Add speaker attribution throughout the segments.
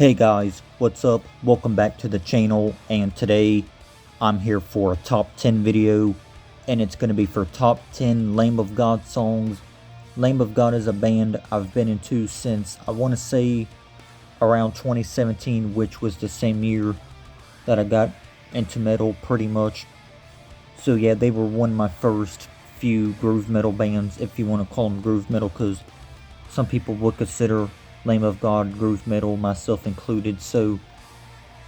Speaker 1: Hey guys, what's up? Welcome back to the channel, and today I'm here for a top 10 video, and it's going to be for top 10 Lamb of God songs. Lamb of God is a band I've been into since, I want to say, around 2017, which was the same year that I got into metal pretty much. So yeah, they were one of my first few groove metal bands, if you want to call them groove metal, because some people would consider Lamb of God groove metal, myself included. So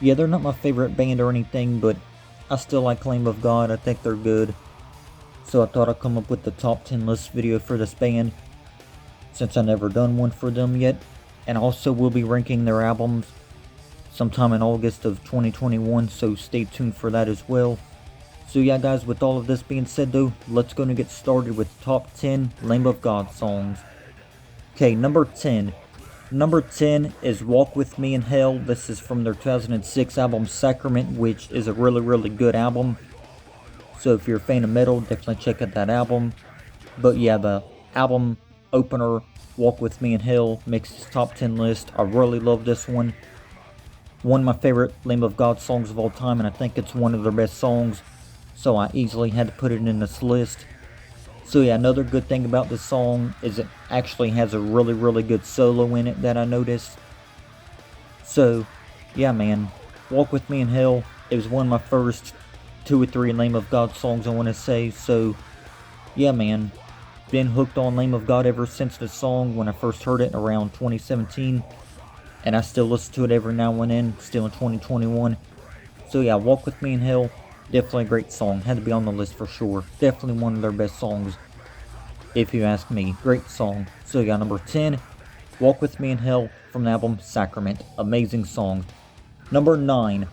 Speaker 1: yeah, they're not my favorite band or anything, but I still like Lamb of God. I think they're good. So I thought I'd come up with the top 10 list video for this band, since I never done one for them yet. And also will be ranking their albums sometime in August of 2021, so stay tuned for that as well. So yeah guys, with all of this being said though, let's go and get started with top 10 Lamb of God songs. Okay, number 10. Number 10 is Walk With Me in Hell. This is from their 2006 album Sacrament, which is a really good album. So if you're a fan of metal, definitely check out that album. But yeah, the album opener, Walk With Me in Hell, makes this top 10 list. I really love this one. One of my favorite Lamb of God songs of all time, and I think it's one of their best songs. So I easily had to put it in this list. So yeah, another good thing about this song is it actually has a really good solo in it that I noticed. So yeah man, Walk With Me in Hell, it was one of my first 2 or 3 Lamb of God songs I want to say. So yeah man, been hooked on Lamb of God ever since the song when I first heard it around 2017. And I still listen to it every now and then, still in 2021. So yeah, Walk With Me in Hell, definitely a great song. Had to be on the list for sure. Definitely one of their best songs, if you ask me. Great song. So you got number 10, Walk With Me in Hell from the album Sacrament. Amazing song. Number 9.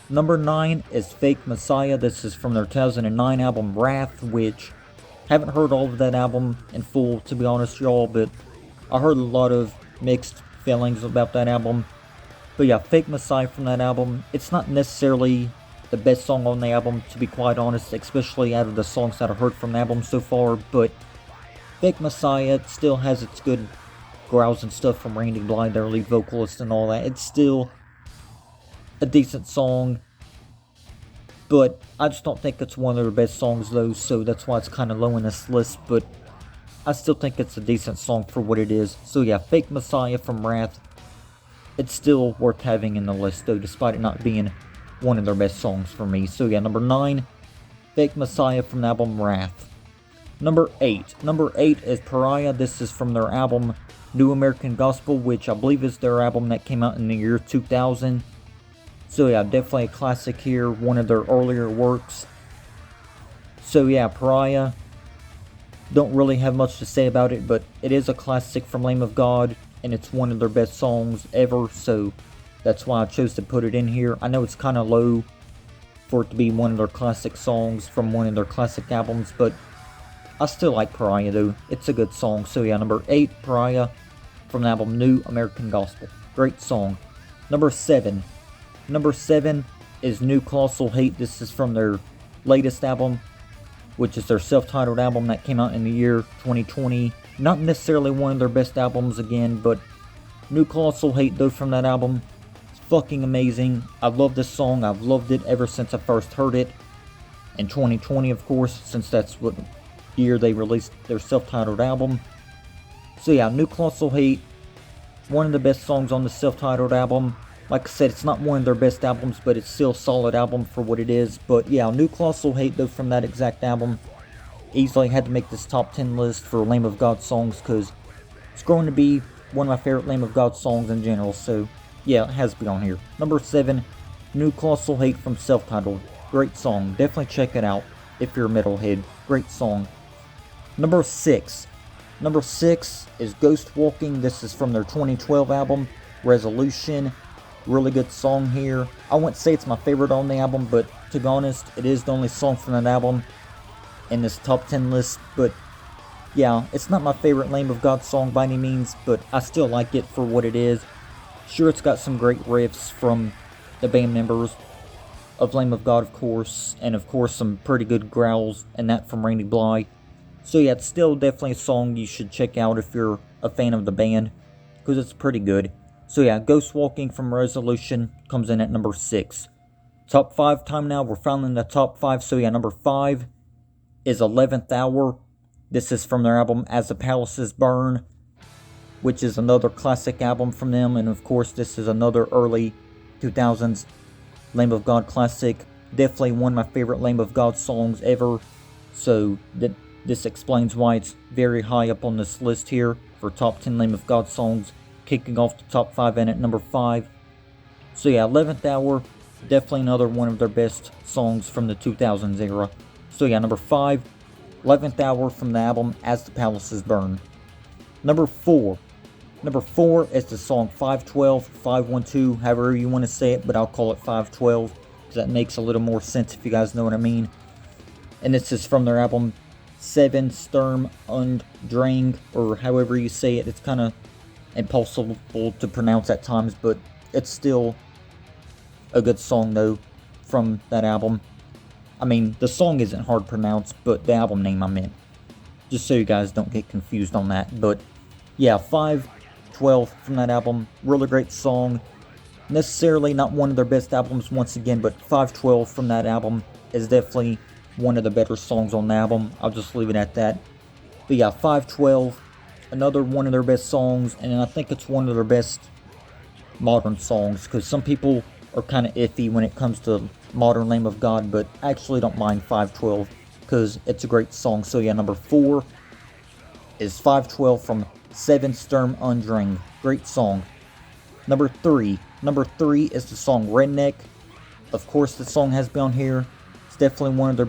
Speaker 1: Number 9 is Fake Messiah. This is from their 2009 album Wrath, which haven't heard all of that album in full, to be honest y'all, but I heard a lot of mixed feelings about that album. But yeah, Fake Messiah from that album, it's not necessarily the best song on the album, to be quite honest, especially out of the songs that I've heard from the album so far, but Fake Messiah still has its good growls and stuff from Randy Blythe, their lead vocalist, and all that. It's still a decent song, but I just don't think it's one of their best songs though, so that's why it's kind of low in this list, but I still think it's a decent song for what it is. So yeah, Fake Messiah from Wrath, it's still worth having in the list though, despite it not being one of their best songs for me. So yeah, number 9, Fake Messiah from the album Wrath. Number 8. Number 8 is Pariah. This is from their album New American Gospel, which I believe is their album that came out in the year 2000. So yeah, definitely a classic here, one of their earlier works. So yeah, Pariah, don't really have much to say about it, but it is a classic from Lamb of God, and it's one of their best songs ever, so that's why I chose to put it in here. I know it's kind of low for it to be one of their classic songs from one of their classic albums, but I still like Pariah though. It's a good song. So yeah, number 8, Pariah from the album New American Gospel. Great song. Number 7. Number 7 is New Colossal Hate. This is from their latest album, which is their self-titled album that came out in the year 2020. Not necessarily one of their best albums again, but New Colossal Hate though from that album, it's fucking amazing. I love this song. I've loved it ever since I first heard it. In 2020, of course, since that's what year they released their self-titled album. So yeah, New Colossal Hate, one of the best songs on the self-titled album. Like I said, it's not one of their best albums, but it's still a solid album for what it is. But yeah, New Colossal Hate though from that exact album, easily had to make this top 10 list for Lamb of God songs, because it's going to be one of my favorite Lamb of God songs in general. So yeah, it has to be on here. Number 7, New Colossal Hate from self-titled. Great song, definitely check it out if you're a metalhead. Great song. Number 6. Number 6 is Ghost Walking. This is from their 2012 album, Resolution. Really good song here. I wouldn't say it's my favorite on the album, but to be honest, it is the only song from that album in this top 10 list. But yeah, it's not my favorite Lamb of God song by any means, but I still like it for what it is. Sure, it's got some great riffs from the band members of Lamb of God, of course, and of course some pretty good growls, and that from Randy Blythe. So yeah, it's still definitely a song you should check out if you're a fan of the band, because it's pretty good. So yeah, Ghost Walking from Resolution comes in at number 6. Top 5 time now, we're finally in the top 5. So yeah, number 5 is 11th Hour. This is from their album As the Palaces Burn, which is another classic album from them. And of course, this is another early 2000s Lamb of God classic. Definitely one of my favorite Lamb of God songs ever. So this explains why it's very high up on this list here for top 10 Lamb of God songs. Kicking off the top 5 and at number 5. So yeah, 11th Hour, definitely another one of their best songs from the 2000s era. So yeah, number 5, 11th Hour from the album As the Palaces Burn. Number 4 is the song 512, 512, however you want to say it, but I'll call it 512 because that makes a little more sense if you guys know what I mean. And this is from their album Seven Sturm und Drang, or however you say it. It's kind of impossible to pronounce at times, but it's still a good song though from that album. I mean, the song isn't hard to pronounce, but the album name I meant. Just so you guys don't get confused on that. But yeah, 512 from that album, really great song. Necessarily not one of their best albums once again, but 512 from that album is definitely one of the better songs on the album. I'll just leave it at that. But yeah, 512, another one of their best songs, and I think it's one of their best modern songs, because some people are kind of iffy when it comes to modern Lamb of God, but I actually don't mind 512 because it's a great song. So yeah, number 4 is 512 from Seven Sturm und Drang. Great song. Number 3 is the song Redneck. Of course, the song has been on here. It's definitely one of their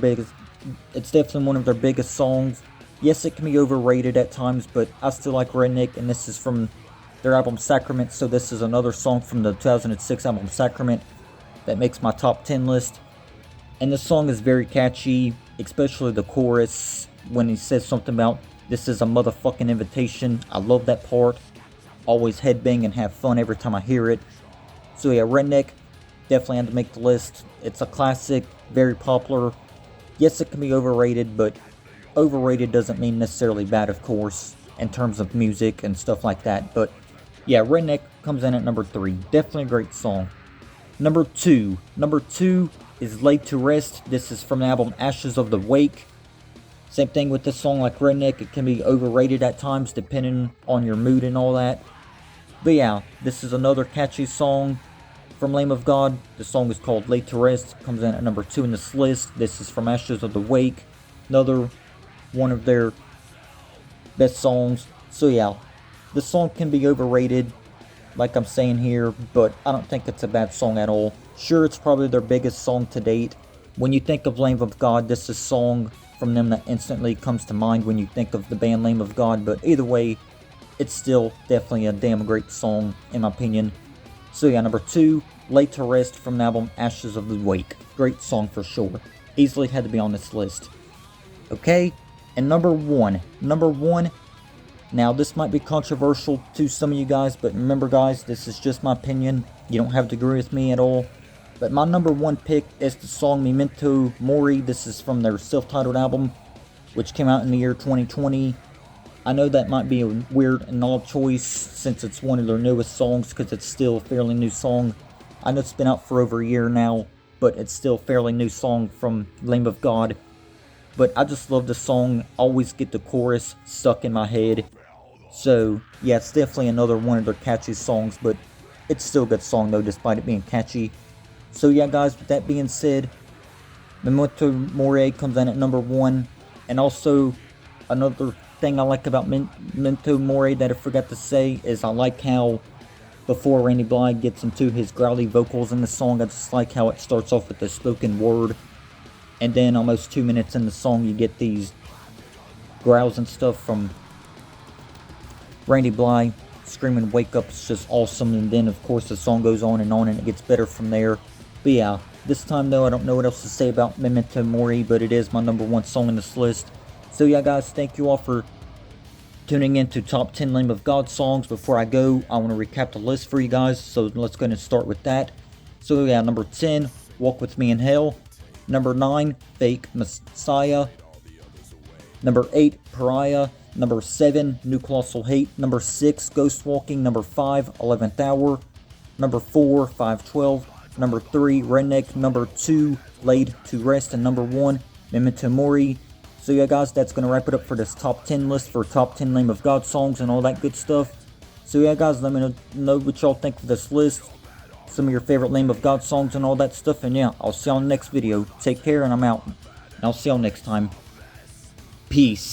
Speaker 1: biggest songs. Yes, it can be overrated at times, but I still like Redneck, and this is from their album Sacrament, so this is another song from the 2006 album Sacrament that makes my top 10 list. And the song is very catchy, especially the chorus when he says something about this is a motherfucking invitation. I love that part. Always headbang and have fun every time I hear it. So yeah, Redneck definitely had to make the list. It's a classic, very popular. Yes, it can be overrated, but overrated doesn't mean necessarily bad, of course, in terms of music and stuff like that. But yeah, Redneck comes in at number 3. Definitely a great song. Number 2 is Laid to Rest. This is from the album Ashes of the Wake. Same thing with this song like Redneck. It can be overrated at times depending on your mood and all that. But yeah, this is another catchy song from Lamb of God. The song is called Laid to Rest. Comes in at number 2 in this list. This is from Ashes of the Wake. Another one of their best songs. So yeah, the song can be overrated, like I'm saying here, but I don't think it's a bad song at all. Sure, it's probably their biggest song to date. When you think of Lamb of God, this is a song from them that instantly comes to mind when you think of the band Lamb of God, but either way, it's still definitely a damn great song, in my opinion. So yeah, number 2, Laid to Rest from the album Ashes of the Wake. Great song for sure. Easily had to be on this list. Okay, and number 1. Now, this might be controversial to some of you guys, but remember, guys, this is just my opinion. You don't have to agree with me at all. But my number 1 pick is the song Memento Mori. This is from their self-titled album, which came out in the year 2020. I know that might be a weird and odd choice since it's one of their newest songs, because it's still a fairly new song. I know it's been out for over a year now, but it's still a fairly new song from Lamb of God. But I just love the song. Always get the chorus stuck in my head. So yeah, it's definitely another one of their catchy songs, but it's still a good song though, despite it being catchy. So yeah, guys, with that being said, Memento Mori comes in at number 1. And also, another thing I like about Memento Mori that I forgot to say is I like how before Randy Blythe gets into his growly vocals in the song, I just like how it starts off with the spoken word, and then almost 2 minutes in the song you get these growls and stuff from Randy Blythe screaming "wake up." It's just awesome. And then of course the song goes on and it gets better from there. But yeah, this time though, I don't know what else to say about Memento Mori, but it is my number 1 song in this list. So yeah, guys, thank you all for tuning in to top 10 Lamb of God songs. Before I go, I want to recap the list for you guys, so let's go ahead and start with that. So yeah, number 10, Walk With Me in Hell. Number 9, Fake Messiah. Number 8, Pariah. Number 7, New Colossal Hate. Number 6, Ghost Walking. Number 5, 11th Hour. Number 4, 512. Number 3, Redneck. Number 2, Laid to Rest. And number 1, Memento Mori. So yeah guys, that's going to wrap it up for this top 10 list for top 10 Lamb of God songs and all that good stuff. So yeah guys, let me know what y'all think of this list, some of your favorite Lamb of God songs and all that stuff. And yeah, I'll see y'all in the next video. Take care and I'm out. And I'll see y'all next time. Peace.